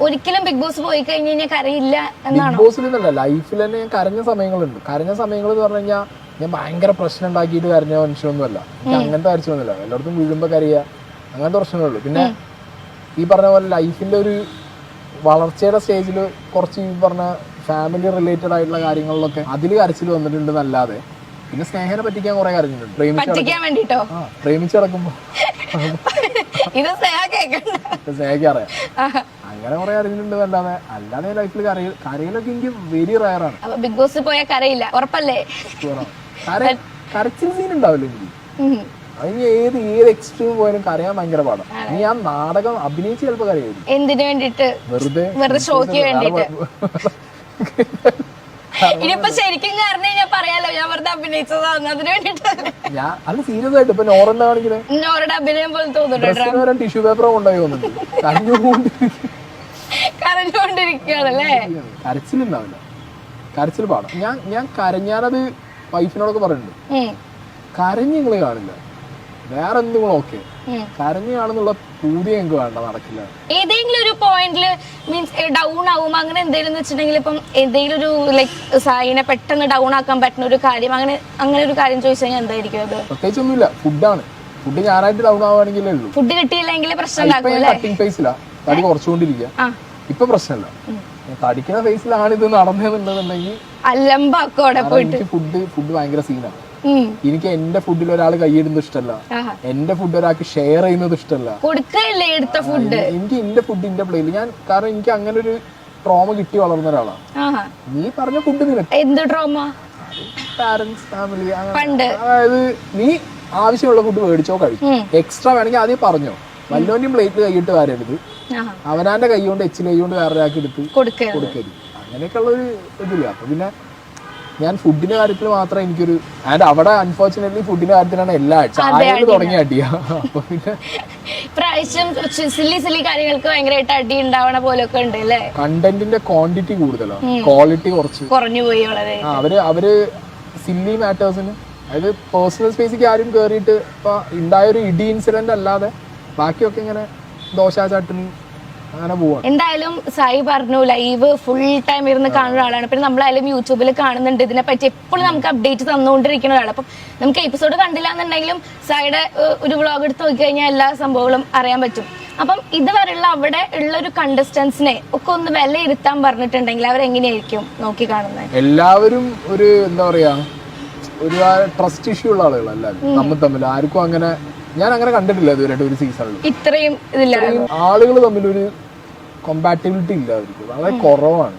ഒരിക്കലും big boss പോയി കഴിഞ്ഞ് കഴിഞ്ഞാൽ കരയില്ല എന്നാണ്. ബിഗ് ബോസിലല്ല, ലൈഫിൽ തന്നെ ഞാൻ കരഞ്ഞ സമയങ്ങളുണ്ട്. കരഞ്ഞ സമയങ്ങൾ എന്ന് പറഞ്ഞു കഴിഞ്ഞാൽ ഞാൻ ഭയങ്കര പ്രശ്നം ഉണ്ടാക്കിയിട്ട് കരഞ്ഞ മനുഷ്യനൊന്നുമല്ല. എനിക്ക് അങ്ങനത്തെ കാര്യമൊന്നുമില്ല. എല്ലായിടത്തും വീഴുമ്പോൾ കരയുക, അങ്ങനത്തെ പ്രശ്നങ്ങളുള്ളൂ. പിന്നെ ഈ പറഞ്ഞ പോലെ ലൈഫിന്റെ ഒരു വളർച്ചയുടെ സ്റ്റേജിൽ കുറച്ച് ഈ പറഞ്ഞ ഫാമിലി റിലേറ്റഡ് ആയിട്ടുള്ള കാര്യങ്ങളിലൊക്കെ അതിൽ കരച്ചിൽ വന്നിട്ടുണ്ടെന്നല്ലാതെ പിന്നെ സ്നേഹനെ പറ്റിക്കാൻ കുറെ കരഞ്ഞിട്ടുണ്ട്. പ്രേമിച്ചടക്കുമ്പോ സ്നേഹയ്ക്ക് അറിയാം, അങ്ങനെ കുറെ അറിഞ്ഞിട്ടുണ്ട്. അല്ലാതെ ലൈഫിൽ കരയിലൊക്കെ എനിക്ക് വെരി റയറാണ്. ബിഗ് ബോസ് പോയാൽ കരയില്ല ഉറപ്പല്ലേ? കരച്ചിൽ സീൻ ഉണ്ടാവില്ല എനിക്ക്. അതിന് ഏത് എക്സ്ട്രീം പോയാലും കരയാൻ ഭയങ്കര പാടാണ്. ഇനി ആ നാടകം അഭിനയിച്ച് ചിലപ്പോൾ കരയായിരുന്നു. എന്തിനു വേണ്ടിട്ട്? വെറുതെ ഷോക്ക് വേണ്ടിട്ട്. ഇനിയിപ്പോ ശരിക്കും കാരണം ഞാൻ പറയാലോ, ഞാൻ വെറുതെ അഭിനയിച്ചതാണ് അതിന് വേണ്ടിട്ടല്ലേ. ഞാൻ അല്ല സീരിയസ് ആയിട്ട് ഇപ്പൊ നോറന്റെ ആണെങ്കില് നോറുടെ അഭിനയം പോലെ തോന്നുന്നുണ്ട്. ടിഷ്യൂ പേപ്പർ കൊണ്ടായി തോന്നുന്നുണ്ട്. കരഞ്ഞുകൊണ്ടിരിക്കുകയാണല്ലേ. കരച്ചിലുണ്ടാവില്ല, കരച്ചിൽ പാടാം. ഞാൻ കരഞ്ഞാലത് വൈഫിനോടൊക്കെ പറയുന്നുണ്ട്, കരഞ്ഞ് നിങ്ങള് കാണില്ല, വേറെ എന്തും ഓക്കെ, കരഞ്ഞു കാണുന്നുള്ള പൂതി ഞങ്ങൾക്ക് വേണ്ട, നടക്കില്ല. ഏതെങ്കിലും ഒരു പോയിന്റില് മീൻസ് ഡൗൺ ആവും അങ്ങനെ എന്തെങ്കിലും വെച്ചിട്ടുണ്ടെങ്കിൽ ഇപ്പം എന്തെങ്കിലും ഒരു ലൈക്ക് സായിനെ പെട്ടെന്ന് ഡൗൺ ആക്കാൻ പറ്റുന്ന ഒരു കാര്യം, അങ്ങനെ ഒരു കാര്യം ചോദിച്ചു കഴിഞ്ഞാൽ എന്തായിരിക്കും അത്? പ്രത്യേകിച്ച് ഒന്നുമില്ല, ഫുഡാണ്. ഫുഡ് ഞാനായിട്ട് ഡൗൺ ആവുകയാണെങ്കിലേ ഉള്ളൂ. ഫുഡ് കിട്ടിയില്ലെങ്കിൽ പ്രശ്നം കട്ടിങ് ഫേസിലാ, തടി കുറച്ചുകൊണ്ടിരിക്കുക. ഇപ്പൊ പ്രശ്നമില്ല, തടിക്കുന്ന ഫേസിലാണ് ഇത് നടന്നതെന്നുണ്ടെന്നുണ്ടെങ്കിൽ ഫുഡ് ഭയങ്കര സീനാണ്. എനിക്ക് എന്റെ ഫുഡിൽ ഒരാൾ കൈയിടുന്നത് ഇഷ്ടമല്ല, എന്റെ ഫുഡ് ഒരാൾക്ക് ഷെയർ ചെയ്യുന്നത് ഇഷ്ടമല്ല. എനിക്ക് എന്റെ ഫുഡ് എന്റെ പ്ലേറ്റിൽ ഞാൻ, കാരണം എനിക്ക് അങ്ങനെ ഒരു ട്രോമ കിട്ടി വളർന്ന ഒരാളാണ്. നീ പറഞ്ഞ ഫുഡ് നിനക്ക് എന്ത് ട്രോമ? പാരന്റ്സ്, ഫാമിലി, അതായത് നീ ആവശ്യമുള്ള ഫുഡ് മേടിച്ചോ കഴിക്കും, എക്സ്ട്രാ വേണമെങ്കിൽ ആദ്യം പറഞ്ഞോ. വല്ലോന്റെയും പ്ലേറ്റിൽ കൈയിട്ട് വരരുത്, അവനാന്റെ കൈ കൊണ്ട് എച്ചിൽ കൈ കൊണ്ട് വേറെ ആക്കി എടുത്ത് കൊടുക്കരുത്. അങ്ങനെയൊക്കെ ഉള്ള ഒരു ഇതില്ല. അപ്പൊ പിന്നെ ഞാൻ ഫുഡിന്റെ കാര്യത്തിൽ മാത്രമേ എനിക്കൊരു, ആൻഡ് അവിടെ അൺഫോർച്ചുനേറ്റ്ലി ഫുഡിന്റെ കാര്യത്തിലാണ് എല്ലാ ചായകൾ തുടങ്ങി അടിയ. അപ്പൊ പിന്നെ കാര്യങ്ങൾക്ക് ഭയങ്കരമായിട്ട് അടി ഉണ്ടാവണ പോലൊക്കെ ഉണ്ട് അല്ലേ? കണ്ടന്റിന്റെ ക്വാണ്ടിറ്റി കൂടുതലാണ്, ക്വാളിറ്റി കുറച്ച് കുറഞ്ഞു പോയി വളരെ. അവര് സില്ലി മാറ്റേഴ്സിന്, അതായത് പേഴ്സണൽ സ്പേസിലേക്ക് ആരും കേറിയിട്ട് ഇപ്പൊ ഉണ്ടായൊരു ഇടി ഇൻസിഡന്റ് അല്ലാതെ ബാക്കിയൊക്കെ ഇങ്ങനെ ദോശ ചട്ടണി അങ്ങനെ പോവാണ്. എന്തായാലും സായി പറഞ്ഞു ലൈവ് ഫുൾ ടൈം ഇരുന്ന് കാണുന്ന ആളാണ്. പിന്നെ നമ്മളായാലും യൂട്യൂബിൽ കാണുന്നുണ്ട് ഇതിനെപ്പറ്റി എപ്പോഴും നമുക്ക് അപ്ഡേറ്റ് തന്നുകൊണ്ടിരിക്കുന്ന ഒരാളാണ്. അപ്പം നമുക്ക് എപ്പിസോഡ് കണ്ടില്ല എന്നുണ്ടെങ്കിലും സായിയുടെ ഒരു വ്ളോഗ് എടുത്ത് നോക്കി കഴിഞ്ഞാൽ എല്ലാ സംഭവങ്ങളും അറിയാൻ പറ്റും. അപ്പം ഇതുവരെയുള്ള അവിടെ ഉള്ള ഒരു കണ്ടസ്റ്റൻസിനെ ഒക്കെ ഒന്ന് വിലയിരുത്താൻ പറഞ്ഞിട്ടുണ്ടെങ്കിൽ അവരെങ്ങനെയായിരിക്കും നോക്കി കാണുന്നത്? എല്ലാവരും ഒരു എന്താ പറയാ, ഒരു ട്രസ്റ്റ് ഇഷ്യൂ ഉള്ള ആളുകൾ എല്ലാവരും തമ്മിൽ ആർക്കും അങ്ങനെ, ഞാൻ അങ്ങനെ കണ്ടിട്ടില്ല ഇതുവരെ ഒരു സീസണിൽ ഇത്രയും ആളുകൾ തമ്മിലൊരു കോമ്പാറ്റബിലിറ്റി ഇല്ല, അവർക്ക് വളരെ കുറവാണ്.